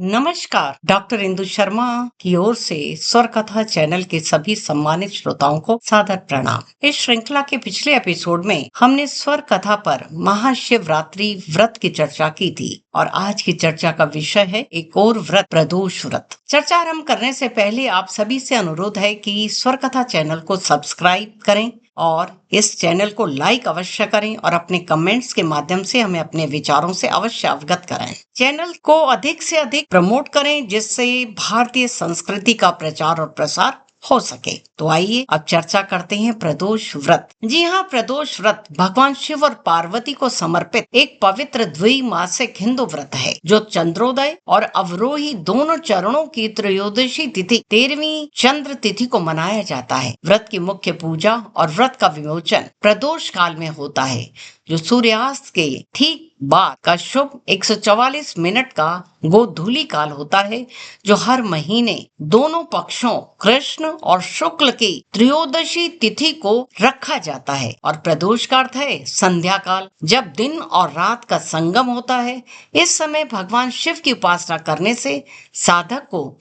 नमस्कार। डॉक्टर इंदु शर्मा की ओर से स्वर कथा चैनल के सभी सम्मानित श्रोताओं को सादर प्रणाम। इस श्रृंखला के पिछले एपिसोड में हमने स्वर कथा पर महाशिवरात्रि व्रत की चर्चा की थी और आज की चर्चा का विषय है एक और व्रत, प्रदोष व्रत। चर्चा आरंभ करने से पहले आप सभी से अनुरोध है कि स्वर कथा चैनल को सब्सक्राइब करें और इस चैनल को लाइक अवश्य करें और अपने कमेंट्स के माध्यम से हमें अपने विचारों से अवश्य अवगत कराएं। चैनल को अधिक से अधिक प्रमोट करें जिससे भारतीय संस्कृति का प्रचार और प्रसार हो सके। तो आइए अब चर्चा करते हैं प्रदोष व्रत। जी हाँ, प्रदोष व्रत भगवान शिव और पार्वती को समर्पित एक पवित्र द्विमासिक हिंदू व्रत है जो चंद्रोदय और अवरोही दोनों चरणों की त्रयोदशी तिथि 13वीं चंद्र तिथि को मनाया जाता है। व्रत की मुख्य पूजा और व्रत का विमोचन प्रदोष काल में होता है जो सूर्यास्त के ठीक बाद का शुभ 144 मिनट का गोधूली काल होता है जो हर महीने दोनों पक्षों कृष्ण और शुक्ल की त्रयोदशी तिथि को रखा जाता है। और प्रदोष का अर्थ है संध्या काल, जब दिन और रात का संगम होता है। इस समय भगवान शिव की उपासना करने से साधक को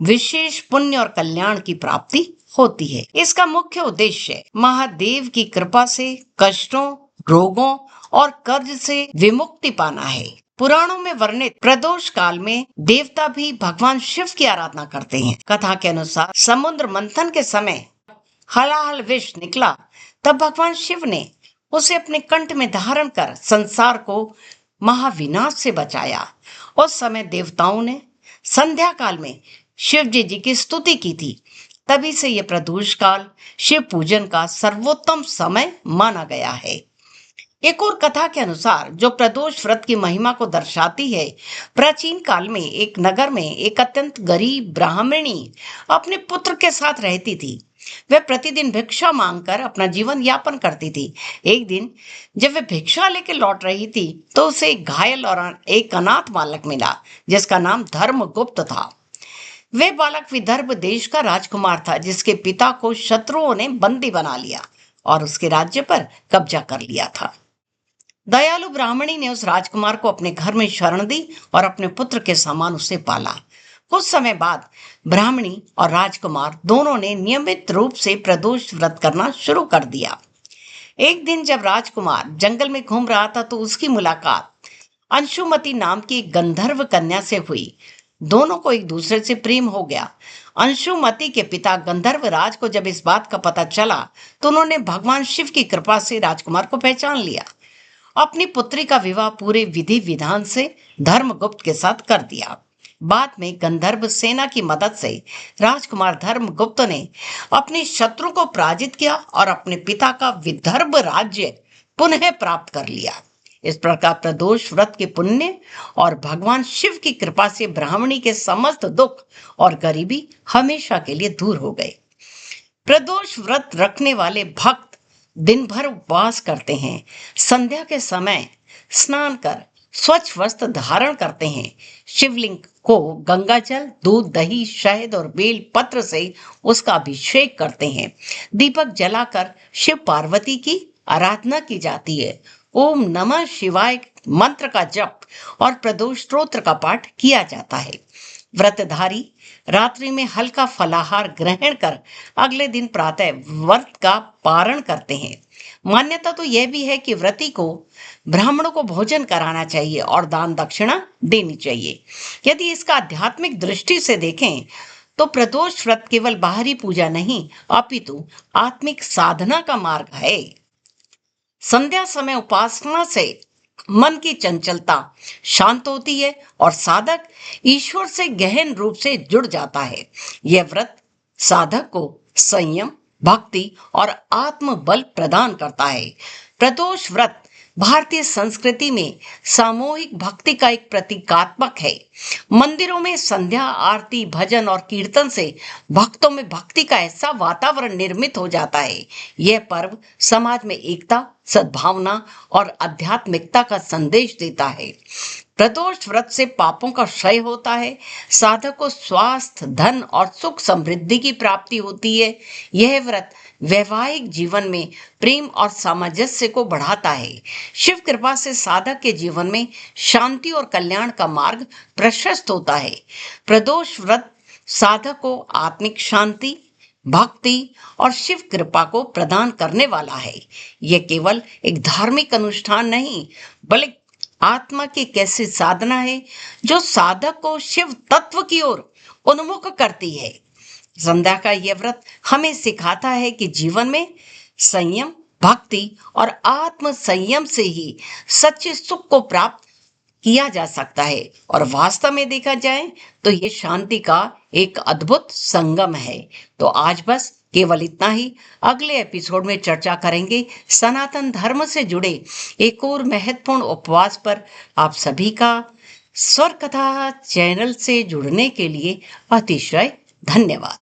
विशेष पुण्य और कल्याण की प्राप्ति होती है। इसका मुख्य उद्देश्य महादेव की कृपा से कष्टों, रोगों और कर्ज से विमुक्ति पाना है। पुराणों में वर्णित प्रदोष काल में देवता भी भगवान शिव की आराधना करते हैं। कथा के अनुसार समुद्र मंथन के समय हलाहल विष निकला, तब भगवान शिव ने उसे अपने कंठ में धारण कर संसार को महाविनाश से बचाया। उस समय देवताओं ने संध्या काल में शिव जी की स्तुति की थी। तभी से यह प्रदोष काल शिव पूजन का सर्वोत्तम समय माना गया है। एक और कथा के अनुसार जो प्रदोष व्रत की महिमा को दर्शाती है, प्राचीन काल में एक नगर में एक अत्यंत गरीब ब्राह्मणी अपने पुत्र के साथ रहती थी। वह प्रतिदिन भिक्षा मांगकर अपना जीवन यापन करती थी। एक दिन जब वह भिक्षा लेकर लौट रही थी तो उसे एक घायल और एक अनाथ बालक मिला जिसका नाम धर्मगुप्त था। वह बालक विदर्भ देश का राजकुमार था जिसके पिता को शत्रुओं ने बंदी बना लिया और उसके राज्य पर कब्जा कर लिया था। दयालु ब्राह्मणी ने उस राजकुमार को अपने घर में शरण दी और अपने पुत्र के समान उसे पाला। कुछ समय बाद ब्राह्मणी और राजकुमार दोनों ने नियमित रूप से प्रदोष व्रत करना शुरू कर दिया। एक दिन जब राजकुमार जंगल में घूम रहा था तो उसकी मुलाकात अंशुमति नाम की एक गंधर्व कन्या से हुई। दोनों को एक दूसरे से प्रेम हो गया। अंशुमति के पिता गंधर्व राज को जब इस बात का पता चला तो उन्होंने भगवान शिव की कृपा से राजकुमार को पहचान लिया। अपनी पुत्री का विवाह पूरे विधि विधान से धर्मगुप्त के साथ कर दिया। बाद में गंधर्व सेना की मदद से राजकुमार धर्मगुप्त ने अपने शत्रु को पराजित किया और अपने पिता का विदर्भ राज्य पुनः प्राप्त कर लिया। इस प्रकार प्रदोष व्रत के पुण्य और भगवान शिव की कृपा से ब्राह्मणी के समस्त दुख और गरीबी हमेशा के लिए दूर हो गए। प्रदोष व्रत रखने वाले भक्त दिन भर उपवास करते हैं। संध्या के समय स्नान कर स्वच्छ वस्त्र धारण करते हैं। शिवलिंग को गंगा जल, दूध, दही, शहद और बेल पत्र से उसका अभिषेक करते हैं। दीपक जलाकर शिव पार्वती की आराधना की जाती है। ओम नमः शिवाय मंत्र का जप और प्रदोष स्तोत्र का पाठ किया जाता है। व्रतधारी रात्रि में हल्का फलाहार ग्रहण कर अगले दिन प्रातः व्रत का पारण करते हैं। मान्यता तो यह भी है कि व्रती को ब्राह्मणों को भोजन कराना चाहिए और दान दक्षिणा देनी चाहिए। यदि इसका आध्यात्मिक दृष्टि से देखें तो प्रदोष व्रत केवल बाहरी पूजा नहीं अपितु आत्मिक साधना का मार्ग है। संध्या समय उपासना से मन की चंचलता शांत होती है और साधक ईश्वर से गहन रूप से जुड़ जाता है। यह व्रत साधक को संयम, भक्ति और आत्मबल प्रदान करता है। प्रदोष व्रत भारतीय संस्कृति में सामूहिक भक्ति का एक प्रतीकात्मक है। मंदिरों में संध्या आरती, भजन और कीर्तन से भक्तों में भक्ति का ऐसा वातावरण निर्मित हो जाता है। यह पर्व समाज में एकता सद्भावना और आध्यात्मिकता का संदेश देता है। प्रदोष व्रत से पापों का क्षय होता है, साधक को स्वास्थ्य, धन और सुख समृद्धि की प्राप्ति होती है। यह व्रत वैवाहिक जीवन में प्रेम और सामंजस्य को बढ़ाता है। शिव कृपा से साधक के जीवन में शांति और कल्याण का मार्ग प्रशस्त होता है। प्रदोष व्रत साधक को आत्मिक शांति, भक्ति और शिव कृपा को प्रदान करने वाला है। यह केवल एक धार्मिक अनुष्ठान नहीं, बल्कि आत्मा की कैसी साधना है जो साधक को शिव तत्व की ओर उन्मुख करती है। संध्या का यह व्रत हमें सिखाता है कि जीवन में संयम, भक्ति और आत्म संयम से ही सच्चे सुख को प्राप्त किया जा सकता है। और वास्तव में देखा जाए तो ये शांति का एक अद्भुत संगम है। तो आज बस केवल इतना ही। अगले एपिसोड में चर्चा करेंगे सनातन धर्म से जुड़े एक और महत्वपूर्ण उपवास पर। आप सभी का स्वर कथा चैनल से जुड़ने के लिए अतिशय धन्यवाद।